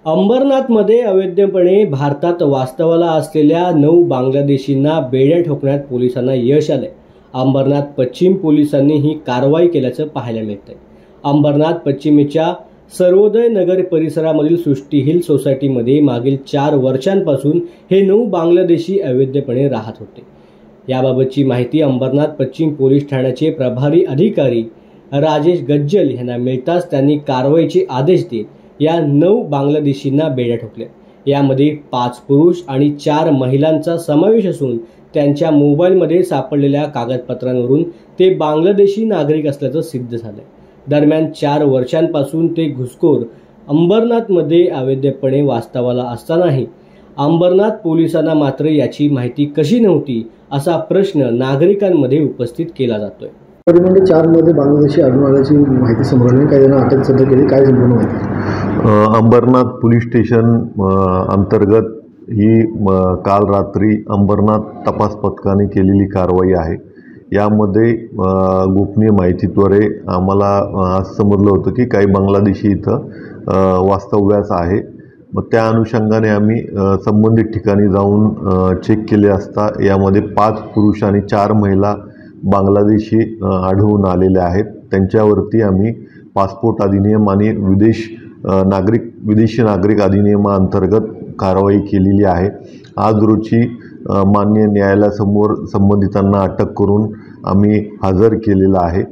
अंबरनाथमध्ये अवैधपणे भारतात वास्तव्याला असलेल्या 9 बांगलादेशींना बेड्या ठोकण्यात पोलिसांना यश आले। अंबरनाथ पश्चिम पोलिसांनी ही कारवाई केल्याचं पाहायला मिळतंय। अंबरनाथ पश्चिमेच्या सर्वोदय नगर परिसरामधील सृष्टी हिल सोसायटीमध्ये मागील 4 वर्षांपासून हे 9 बांगलादेशी अवैधपणे राहत होते। याबाबतची माहिती अंबरनाथ पश्चिम पोलीस ठाण्याचे प्रभारी अधिकारी राजेश गज्जल यांना मिळताच त्यांनी कारवाईचे आदेश देत या 9 बांगलादेशींना बेड्या ठोकल्या। यामध्ये 5 पुरुष आणि 4 महिलांचा समावेश असून त्यांच्या मोबाईलमध्ये सापडलेल्या कागदपत्रांवरून ते बांगलादेशी नागरिक असल्याचं सिद्ध झालंय। दरम्यान 4 वर्षांपासून ते घुसखोर अंबरनाथमध्ये अवैधपणे वास्तव्याला असतानाही अंबरनाथ पोलिसांना मात्र याची माहिती कशी नव्हती असा प्रश्न नागरिकांमध्ये उपस्थित केला जातोय। 4 मध्ये बांगलादेशी आढळून आल्याची माहिती समोर आली, काही जण अटक सध्या केली, काय संपूर्ण माहिती? अंबरनाथ पोलीस स्टेशन अंतर्गत ही काल रात्री अंबरनाथ तपास पथकाने केलेली कारवाई आहे। यामध्ये गोपनीय माहितीद्वारे आम्हाला आज समजलं होतं की काही बांगलादेशी इथं वास्तव्यास आहे। मग त्या अनुषंगाने आम्ही संबंधित ठिकाणी जाऊन चेक केले असता यामध्ये 5 पुरुष आणि 4 महिला बांगलादेशी आढळून आलेले आहेत। त्यांच्यावरती आम्ही पासपोर्ट अधिनियम आणि विदेशी नागरिक अधिनियमाअंतर्गत कारवाई केलेली आहे। आज रोजी माननीय न्यायालयासमोर संबंधितांना अटक करून आम्ही हजर केलेला आहे।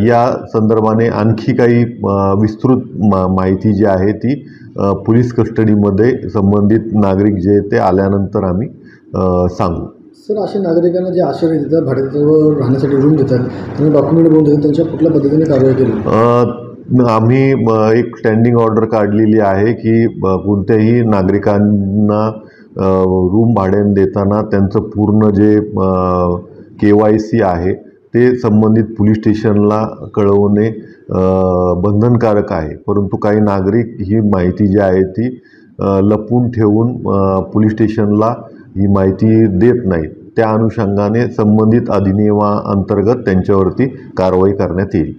या संदर्भाने आणखी काही विस्तृत माहिती जी आहे ती पोलीस कस्टडीमध्ये संबंधित नागरिक जे ते आल्यानंतर आम्ही सांगू। सर, अशा नागरिकांना जे आश्रय देतात, भाड्यावर राहण्यासाठी रूम देतात, त्यांना डॉक्युमेंट बनवून देतात, त्यांच्या कुठल्या पद्धतीने कारवाई केली? आम्ही एक स्टँडिंग ऑर्डर काढलेली आहे की कोणत्याही नागरिकांना रूम भाड्याने देताना त्यांचं पूर्ण जे KYC आहे ते संबंधित पोलीस स्टेशनला कळवणे बंधनकारक आहे। परंतु काही नागरिक ही माहिती जी आहे ती लपवून ठेवून पोलीस स्टेशनला ही माहिती देत नाहीत। त्या अनुषंगाने संबंधित अधिनियमाअंतर्गत त्यांच्यावरती कारवाई करण्यात येईल।